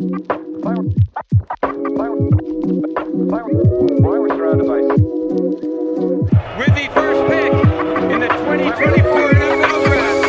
With the first pick in the 2024 NFL Draft.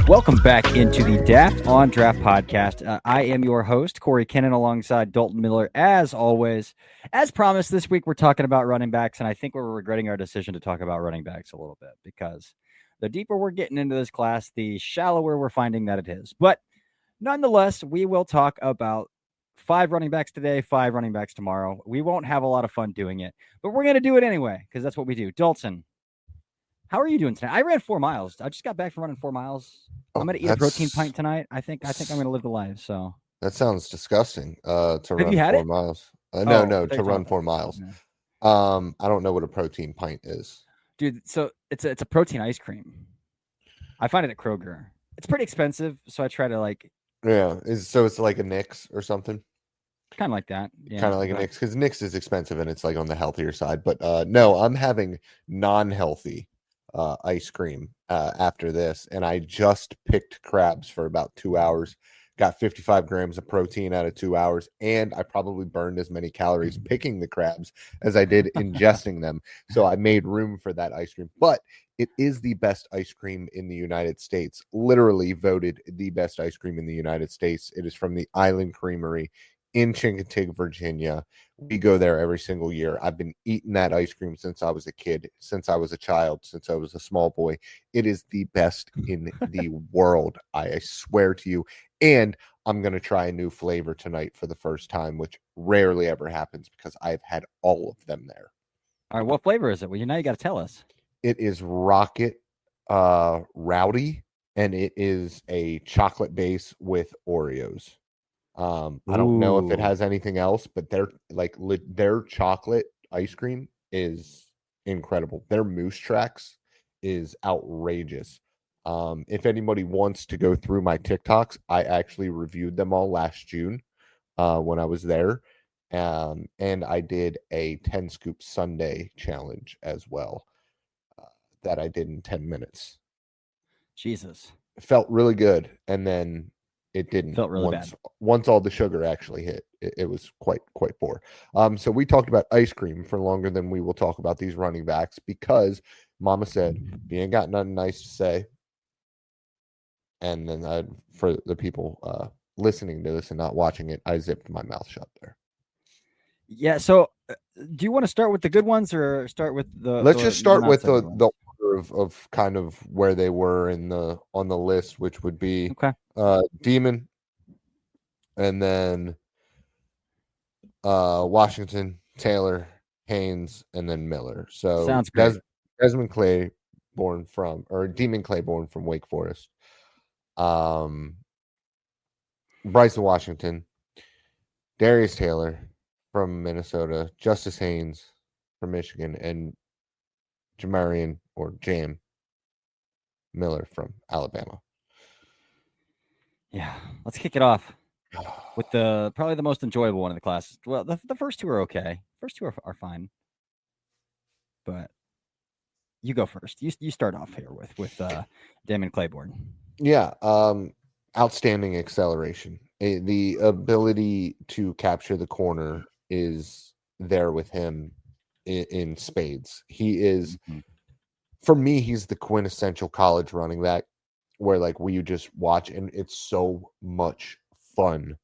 Welcome back into the Daft on Draft podcast. I am your host, Corey Kennan, alongside Dalton Miller. As always, as promised, this week we're talking about running backs, and I think we're regretting our decision to talk about running backs a little bit because the deeper we're getting into this class, the shallower we're finding that it is. But nonetheless, we will talk about 5 running backs today, 5 running backs tomorrow. We won't have a lot of fun doing it, but we're going to do it anyway because that's what we do. Dalton, how are you doing tonight? I ran 4 miles. I just got back from running 4 miles. I'm going to eat a protein pint tonight. I think I'm going to live the life. So that sounds disgusting. To Have run you had 4 it? miles. Oh, No, to run 4 miles. Yeah. I don't know what a protein pint is. Dude, so it's a protein ice cream. I find it at Kroger. It's pretty expensive, so I try to So it's like a Nix or something. kind of like that. Yeah, Kind of like a Nix, because Nix is expensive and it's like on the healthier side. But no, I'm having non-healthy ice cream after this, and I just picked crabs for about 2 hours. Got 55 grams of protein out of 2 hours, and I probably burned as many calories picking the crabs as I did ingesting them. So I made room for that ice cream. But it is the best ice cream in the United States. Literally voted the best ice cream in the United States. It is from the Island Creamery in Chincoteague, Virginia. We go there every single year. I've been eating that ice cream since I was a kid, since I was a child, since I was a small boy. It is the best in the world. I swear to you. And I'm going to try a new flavor tonight for the first time, which rarely ever happens because I've had all of them there. All right, what flavor is it? Well, now you got to tell us. It is Rocket Rowdy, and it is a chocolate base with Oreos. I don't know if it has anything else, but their chocolate ice cream is incredible. Their Moose Tracks is outrageous. If anybody wants to go through my TikToks, I actually reviewed them all last June when I was there. And I did a 10 scoop sundae challenge as well that I did in 10 minutes. Jesus. It felt really good. And then it didn't. Felt really bad. Once all the sugar actually hit, it was quite poor. So we talked about ice cream for longer than we will talk about these running backs because Mama said, "You ain't got nothing nice to say." And then for the people listening to this and not watching it, I zipped my mouth shut there. Yeah. So, do you want to start with the good ones or start with the? Let's just start with the order of kind of where they were on the list, which would be Demon, and then Washington, Taylor, Haynes, and then Miller. So sounds great. Demon Claiborne from Wake Forest. Bryson Washington, Darius Taylor from Minnesota, Justice Haynes from Michigan, and Jamarian or Jam Miller from Alabama. Yeah, let's kick it off with probably the most enjoyable one of the classes. Well, the first 2 are okay. First 2 are fine, but you go first. You start off here with Damon Claiborne. Yeah, outstanding acceleration. The ability to capture the corner is there with him in spades. He is, for me, he's the quintessential college running back where you just watch, and it's so much fun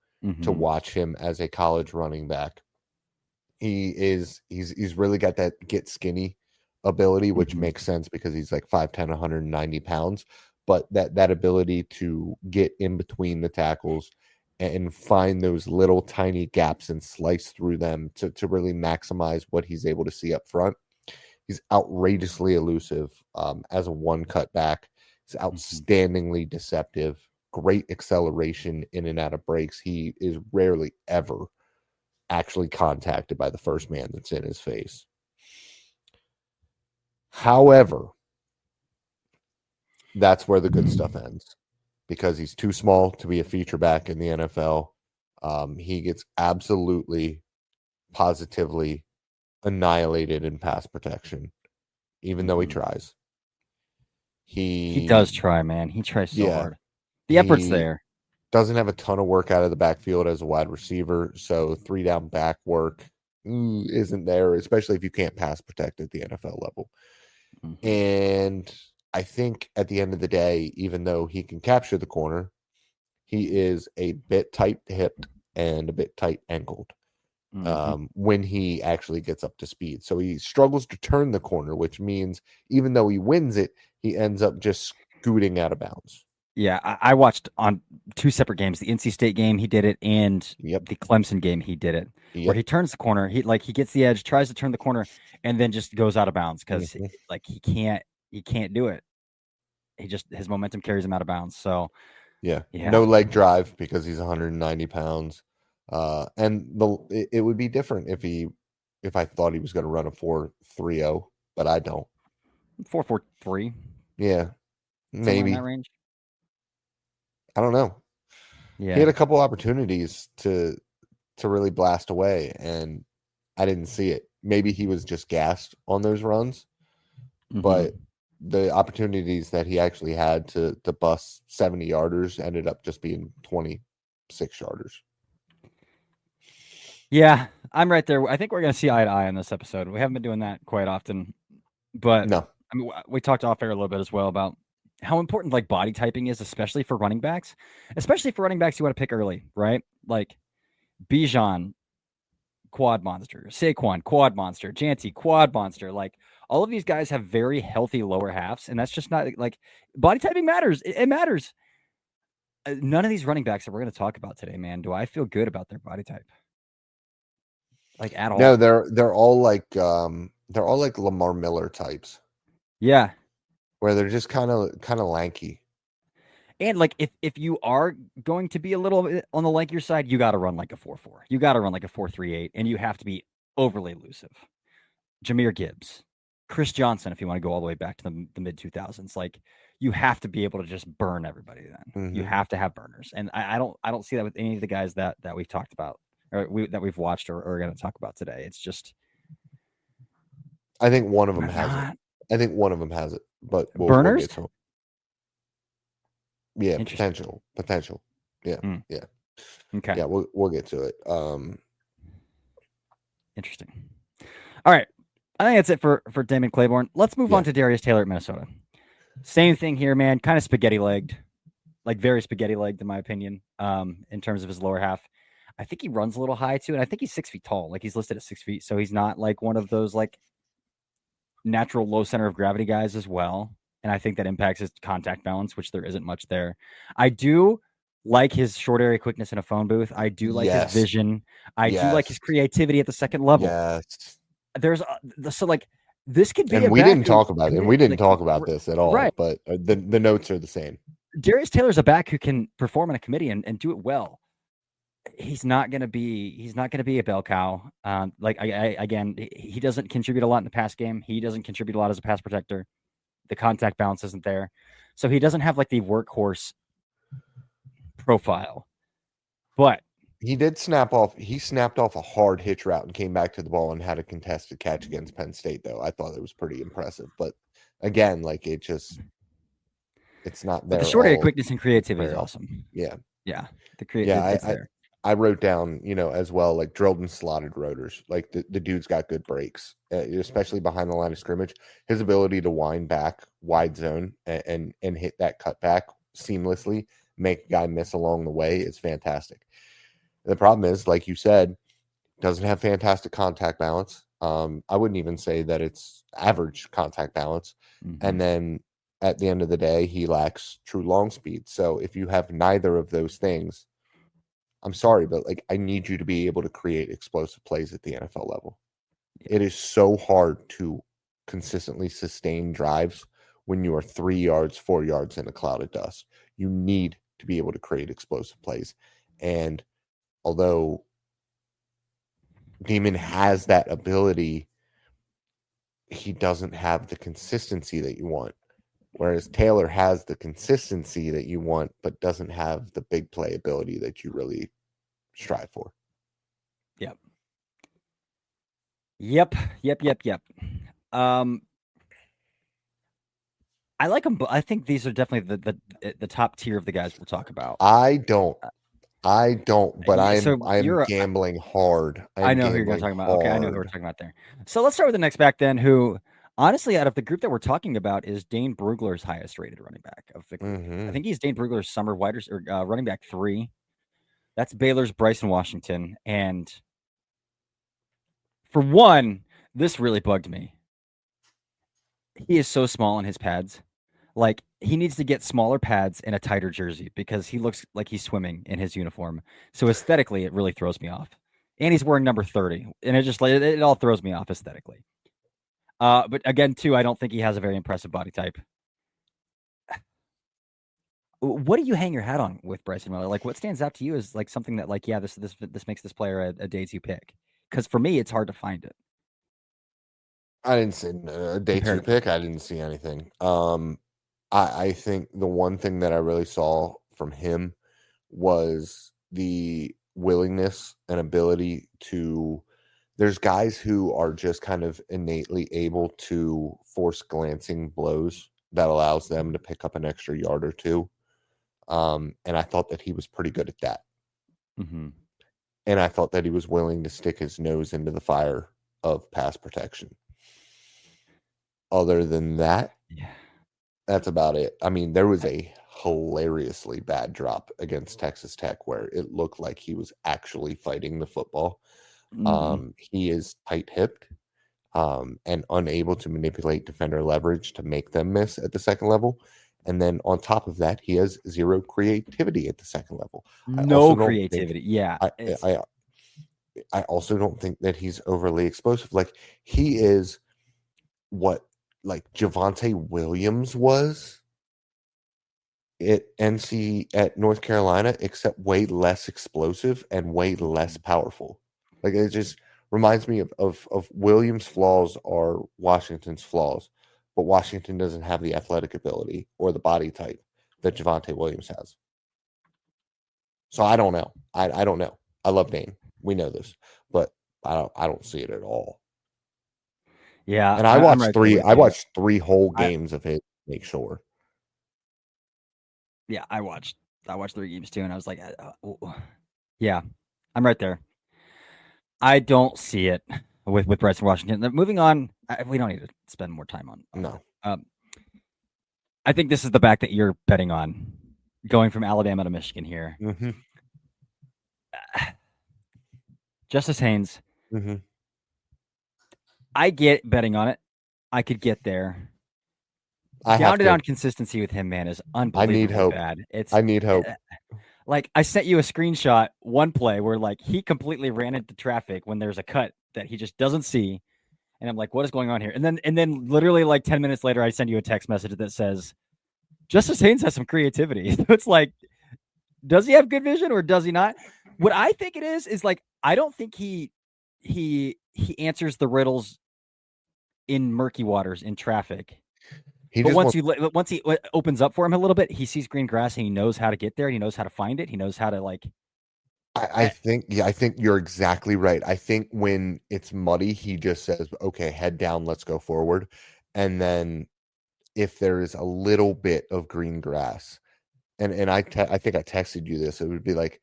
to watch him as a college running back. He's really got that get skinny ability, which makes sense because he's like 5'10", 190 pounds. But that ability to get in between the tackles and find those little tiny gaps and slice through them to really maximize what he's able to see up front. He's outrageously elusive as a one-cut back. He's outstandingly deceptive. Great acceleration in and out of breaks. He is rarely ever actually contacted by the first man that's in his face. However, that's where the good stuff ends because he's too small to be a feature back in the NFL. He gets absolutely, positively annihilated in pass protection, even though he Mhm. tries. He does try, man. He tries so Yeah, hard. The effort's he there. doesn't have a ton of work out of the backfield as a wide receiver, so 3-down back work isn't there, especially if you can't pass protect at the NFL level. Mhm. And I think at the end of the day, even though he can capture the corner, he is a bit tight-hipped and a bit tight-ankled when he actually gets up to speed. So he struggles to turn the corner, which means even though he wins it, he ends up just scooting out of bounds. Yeah, I watched on 2 separate games, the NC State game, he did it, and Yep. the Clemson game, he did it, where Yep. he turns the corner, he gets the edge, tries to turn the corner, and then just goes out of bounds because he can't do it. His momentum carries him out of bounds. So Yeah. yeah, No leg drive because he's 190 pounds. And it would be different if I thought he was going to run a 4.30, but I don't. 4.43, Yeah. somewhere in Maybe. that range. I don't know. Yeah, He had a couple opportunities to really blast away, and I didn't see it. Maybe he was just gassed on those runs, but the opportunities that he actually had to bust 70-yarders ended up just being 26-yarders. Yeah, I'm right there. I think we're going to see eye to eye on this episode. We haven't been doing that quite often, but No. I mean, we talked off air a little bit as well about how important like body typing is, especially for running backs you want to pick early, right? Like Bijan, quad monster, Saquon, quad monster, Janty, quad monster. Like all of these guys have very healthy lower halves, and that's just not like body typing matters. It matters. None of these running backs that we're going to talk about today, man, do I feel good about their body type? Like at all? No, they're all like Lamar Miller types. Yeah. Where they're just kind of lanky. And like if you are going to be a little bit on the lankier side, you got to run like a 4.4. You got to run like a 4.38, and you have to be overly elusive. Jahmyr Gibbs, Chris Johnson, if you want to go all the way back to the mid 2000s, like you have to be able to just burn everybody. Then you have to have burners, and I don't see that with any of the guys that we've talked about or that we've watched or are going to talk about today. It's just I think one of them has it. I think one of them has it, but we'll get to them. Yeah, potential. Yeah, yeah. Okay. Yeah, we'll get to it. Interesting. All right. I think that's it for Damon Claiborne. Let's move on to Darius Taylor at Minnesota. Same thing here, man. Kind of spaghetti-legged. Like very spaghetti-legged, in my opinion, in terms of his lower half. I think he runs a little high, too, and I think he's 6 feet tall. Like, he's listed at 6 feet, so he's not, like, one of those, like, natural low center of gravity guys as well. And I think that impacts his contact balance, which there isn't much there. I do like his short area quickness in a phone booth. I do like his vision. I do like his creativity at the second level. Yes. There's so like this could be. And we didn't talk about it. And we didn't talk about this at all. Right. But the notes are the same. Darius Taylor's a back who can perform in a committee and do it well. He's not going to be a bell cow. Again, he doesn't contribute a lot in the pass game. He doesn't contribute a lot as a pass protector. The contact balance isn't there. So he doesn't have like the workhorse profile. But he did snapped off a hard hitch route and came back to the ball and had a contested catch against Penn State, though. I thought it was pretty impressive. But again, like it's not there. But the short area quickness and creativity is awesome. Yeah. Yeah. The creativity there. I wrote down, as well, like drilled and slotted rotors. Like the dude's got good breaks, especially behind the line of scrimmage. His ability to wind back wide zone and hit that cutback seamlessly, make a guy miss along the way is fantastic. The problem is, like you said, doesn't have fantastic contact balance. I wouldn't even say that it's average contact balance. And then at the end of the day, he lacks true long speed. So if you have neither of those things, I'm sorry, but like I need you to be able to create explosive plays at the NFL level. Yeah. It is so hard to consistently sustain drives when you are 3 yards, 4 yards in a cloud of dust. You need to be able to create explosive plays. And although Demon has that ability, he doesn't have the consistency that you want. Whereas Taylor has the consistency that you want, but doesn't have the big play ability that you really strive for. Yep. Yep. I like them, but I think these are definitely the top tier of the guys we'll talk about. I don't, but So I'm gambling hard. I I'm know who you're going to gambling talk about. Okay, I know who we're hard. talking about there. So let's start with the next back then, who honestly, out of the group that we're talking about, is Dane Brugler's highest rated running back of the group. I think he's Dane Brugler's summer running back 3. That's Baylor's Bryson Washington. And for one, this really bugged me. He is so small in his pads. Like, he needs to get smaller pads and a tighter jersey because he looks like he's swimming in his uniform. So aesthetically, it really throws me off. And he's wearing number 30, and it all throws me off aesthetically. But again, too, I don't think he has a very impressive body type. What do you hang your hat on with Bryson Miller? Like, what stands out to you as like something that, like, yeah, this makes this player a day 2 pick? Because for me, it's hard to find it. I didn't see a day 2 pick. I didn't see anything. I think the one thing that I really saw from him was the willingness and ability to. There's guys who are just kind of innately able to force glancing blows that allows them to pick up an extra yard or 2. And I thought that he was pretty good at that. Mm-hmm. And I thought that he was willing to stick his nose into the fire of pass protection. Other than that, that's about it. I mean, there was a hilariously bad drop against Texas Tech where it looked like he was actually fighting the football. He is tight-hipped and unable to manipulate defender leverage to make them miss at the second level. And then on top of that, he has zero creativity at the second level. No creativity. I also don't think that he's overly explosive. Like, he is what like Javonte Williams was at North Carolina, except way less explosive and way less powerful. Like, it just reminds me of Williams' flaws are Washington's flaws, but Washington doesn't have the athletic ability or the body type that Javonte Williams has. So I don't know. I don't know. I love Dane. We know this, but I don't see it at all. Yeah, and I watched I watched 3 whole games of his to make sure. Yeah, I watched 3 games too, and I was like, yeah, I'm right there. I don't see it with Bryson Washington. Moving on, we don't need to spend more time on. No. I think this is the back that you're betting on, going from Alabama to Michigan here. Mm-hmm. Justice Haynes. Mm-hmm. I get betting on it. I could get there. Down consistency with him, man, is unbelievably bad. I need hope. Like, I sent you a screenshot one play where, like, he completely ran into traffic when there's a cut that he just doesn't see. And I'm like, what is going on here? And then literally like 10 minutes later, I send you a text message that says, Justice Haynes has some creativity. So it's like, does he have good vision or does he not? What I think it is like, I don't think he answers the riddles in murky waters in traffic. But once he opens up for him a little bit, he sees green grass and he knows how to get there. He knows how to find it. He knows how to, like. I think you're exactly right. I think when it's muddy, he just says, "Okay, head down, let's go forward." And then if there is a little bit of green grass, and I think I texted you this, it would be like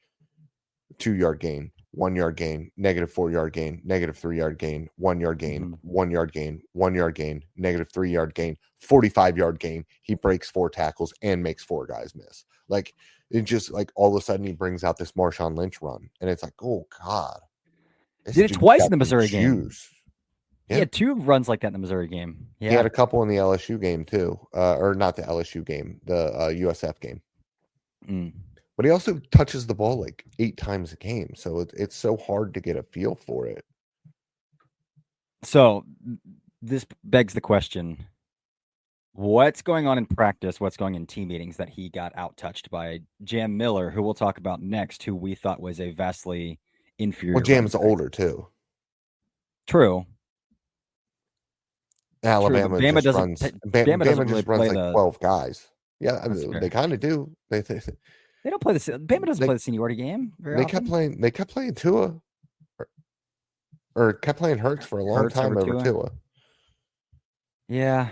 2-yard gain, 1-yard gain, -4-yard gain, -3-yard gain, 1-yard gain, 1-yard gain, 1-yard gain, -3-yard gain, 45-yard gain. He breaks 4 tackles and makes 4 guys miss. Like, it just, like, all of a sudden he brings out this Marshawn Lynch run, and it's like, oh god, did it twice in the Missouri game. Yeah. He had 2 runs like that in the Missouri game. Yeah, he had a couple in the LSU game too, or not the LSU game, the USF game. But he also touches the ball like 8 times a game, so it's so hard to get a feel for it. So this begs the question: what's going on in practice? What's going in team meetings that he got out-touched by Jam Miller, who we'll talk about next, who we thought was a vastly inferior. Well, Jam's older too. True. Alabama just runs like 12 guys. Yeah, I mean, they kind of do. They don't play the Bama doesn't play the seniority game. They kept playing Tua or kept playing Hurts for a long Hurts time over Tua. Yeah.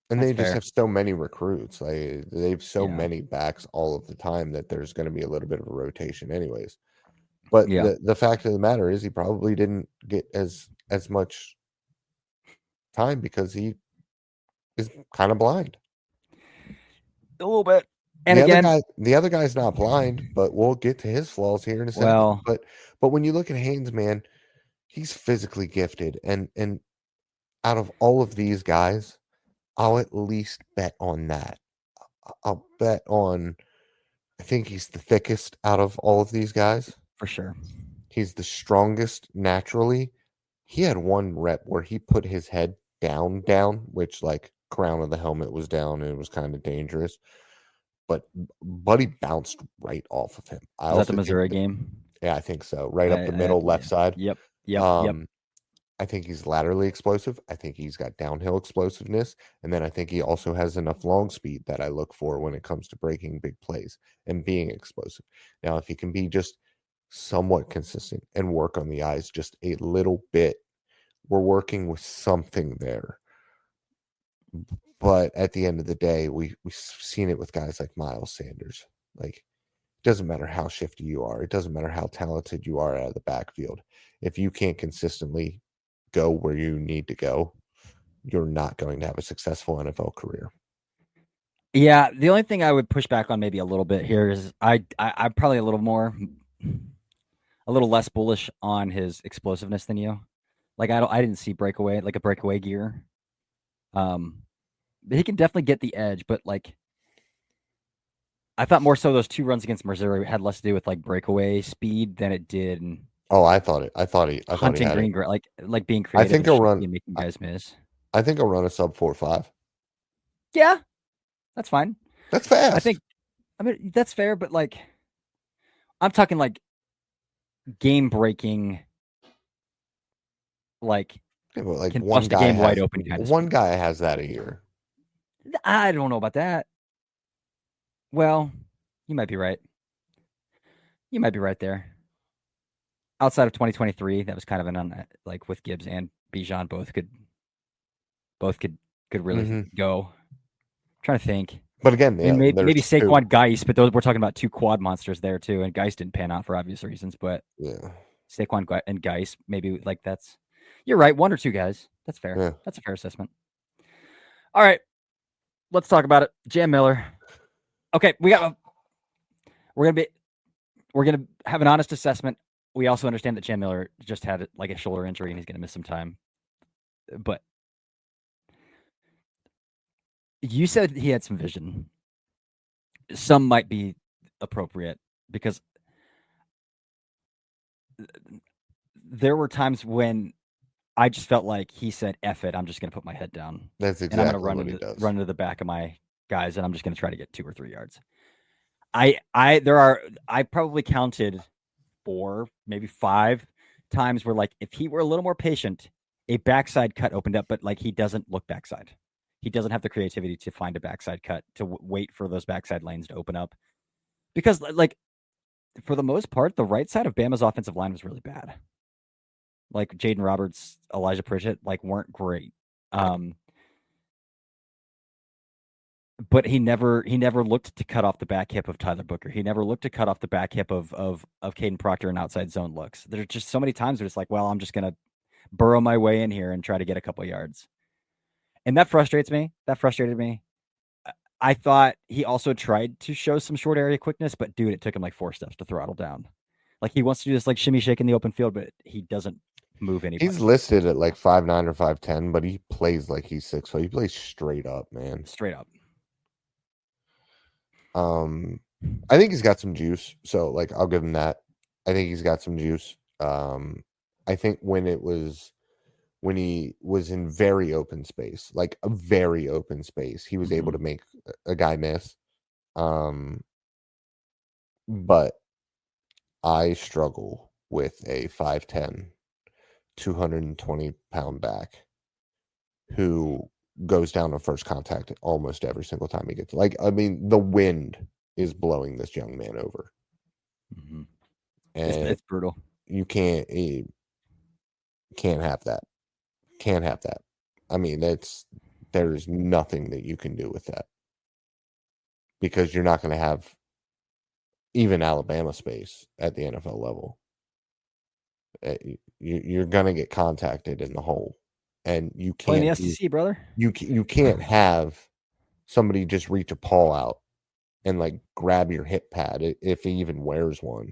And That's they just fair. have so many recruits. Like they have so Yeah. many backs all of the time that there's going to be a little bit of a rotation, anyways. But Yeah. the fact of the matter is, he probably didn't get as much time because he is kind of blind. A little bit. And again, The other guy's not blind, but we'll get to his flaws here in a second. well, But when you look at Haynes, man, he's physically gifted, and out of all of these guys, I'll at least bet on that. I'll bet on. I think he's the thickest out of all of these guys. for sure. He's the strongest naturally. He had one rep where he put his head down, which like crown of the helmet was down and it was kind of dangerous. But Buddy bounced right off of him. Was that the Missouri game? Yeah, I think so. Right up the middle, left side. Yep. I think he's laterally explosive. I think he's got downhill explosiveness. And then I think he also has enough long speed that I look for when it comes to breaking big plays and being explosive. Now, if he can be just somewhat consistent and work on the eyes just a little bit, we're working with something there. But at the end of the day, we've seen it with guys like Miles Sanders. Like, it doesn't matter how shifty you are. It doesn't matter how talented you are out of the backfield. If you can't consistently go where you need to go, you're not going to have a successful NFL career. Yeah, the only thing I would push back on maybe a little bit here is I'm probably a little less bullish on his explosiveness than you. Like I didn't see a breakaway gear. He can definitely get the edge, but like I thought more so those 2 runs against Missouri had less to do with like breakaway speed than it did. I thought he hunting had green, like being creative. I think he'll run and making guys miss. I think he'll run a sub 4.5. Yeah, that's fine. That's fast. I mean that's fair, but like I'm talking like game breaking, like can one bust guy the game has, wide open kind of one speed. guy has that a year. I don't know about that. Well, you might be right. You might be right there. Outside of 2023, that was kind of an like with Gibbs and Bijan both could really go. I'm trying to think. But again, and maybe Saquon Geis, but those we're talking about 2 quad monsters there too, and Geis didn't pan out for obvious reasons. But yeah, Saquon and Geis, maybe like that's. You're right, 1 or 2 guys. That's fair. Yeah. That's a fair assessment. All right, let's talk about it. Jam Miller. Okay, we're gonna have an honest assessment. We also understand that Jam Miller just had like a shoulder injury and he's gonna miss some time. But you said he had some vision. Some might be appropriate because there were times when I just felt like he said, "F it, I'm just going to put my head down." That's exactly and I'm going to run into the back of my guys, and I'm just going to try to get 2 or 3 yards. I probably counted 4, maybe 5 times where like if he were a little more patient, a backside cut opened up, but like he doesn't look backside. He doesn't have the creativity to find a backside cut, to wait for those backside lanes to open up. Because like for the most part, the right side of Bama's offensive line was really bad. Like Jaden Roberts, Elijah Pritchett, like weren't great. But he never looked to cut off the back hip of Tyler Booker. He never looked to cut off the back hip of Caden Proctor and outside zone looks. There's just so many times where it's like, well, I'm just gonna burrow my way in here and try to get a couple yards. And that frustrates me. That frustrated me. I thought he also tried to show some short area quickness, but dude, it took him like 4 steps to throttle down. Like he wants to do this like shimmy shake in the open field, but he doesn't move anybody. He's listed at like 5'9" or 5'10", but he plays like he's 6 foot. He plays straight up, man. Straight up. I think he's got some juice. So like I'll give him that. I think he's got some juice. I think when he was in very open space, like a very open space, he was able to make a guy miss. But I struggle with a 5'10", 220-pound back who goes down on first contact almost every single time he gets. Like, I mean, the wind is blowing this young man over. Mm-hmm. And it's brutal. You can't. Can't have that. Can't have that. I mean, there's nothing that you can do with that because you're not going to have even Alabama space at the NFL level. You're going to get contacted in the hole, and you Playing can't the SEC, brother. you can't have somebody just reach a paw out and like grab your hip pad if he even wears one,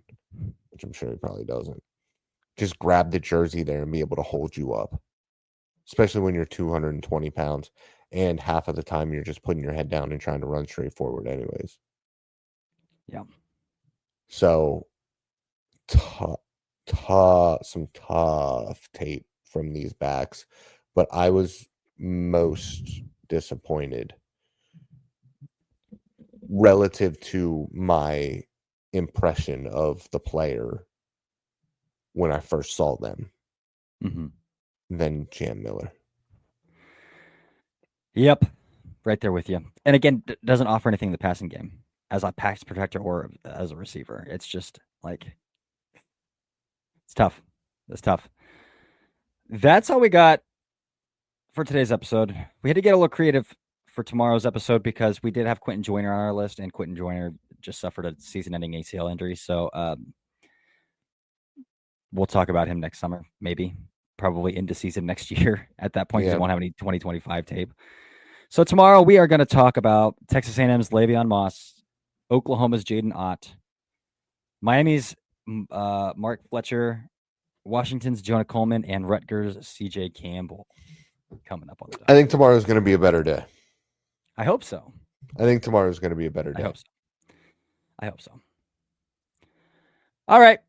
which I'm sure he probably doesn't. Just grab the jersey there and be able to hold you up, especially when you're 220 pounds and half of the time you're just putting your head down and trying to run straight forward anyways. Yeah. So some tough tape from these backs, but I was most disappointed relative to my impression of the player when I first saw them than Jam Miller. Yep. Right there with you. And again, doesn't offer anything in the passing game as a pass protector or as a receiver. It's just like, it's tough. It's tough. That's all we got for today's episode. We had to get a little creative for tomorrow's episode because we did have Quentin Joyner on our list, and Quentin Joyner just suffered a season-ending ACL injury. So we'll talk about him next summer, maybe, probably into season next year at that point because we won't have any 2025 tape. So tomorrow we are going to talk about Texas A&M's Le'Veon Moss, Oklahoma's Jaden Ott, Miami's Mark Fletcher, Washington's Jonah Coleman, and Rutgers' CJ Campbell coming up on the. I think tomorrow is going to be a better day. I hope so. I think tomorrow is going to be a better day. I hope so. All right,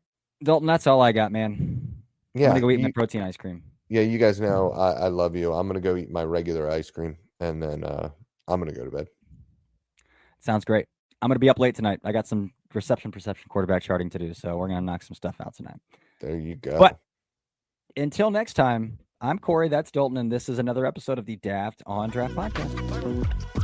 Dalton, that's all I got, man. Yeah, I'm going to go eat my protein ice cream. Yeah, you guys know I love you. I'm going to go eat my regular ice cream, and then I'm going to go to bed. Sounds great. I'm going to be up late tonight. I got some reception perception quarterback charting to do, so we're going to knock some stuff out tonight. There you go. But until next time, I'm Corey, that's Dalton, and this is another episode of the Daft on Draft Podcast.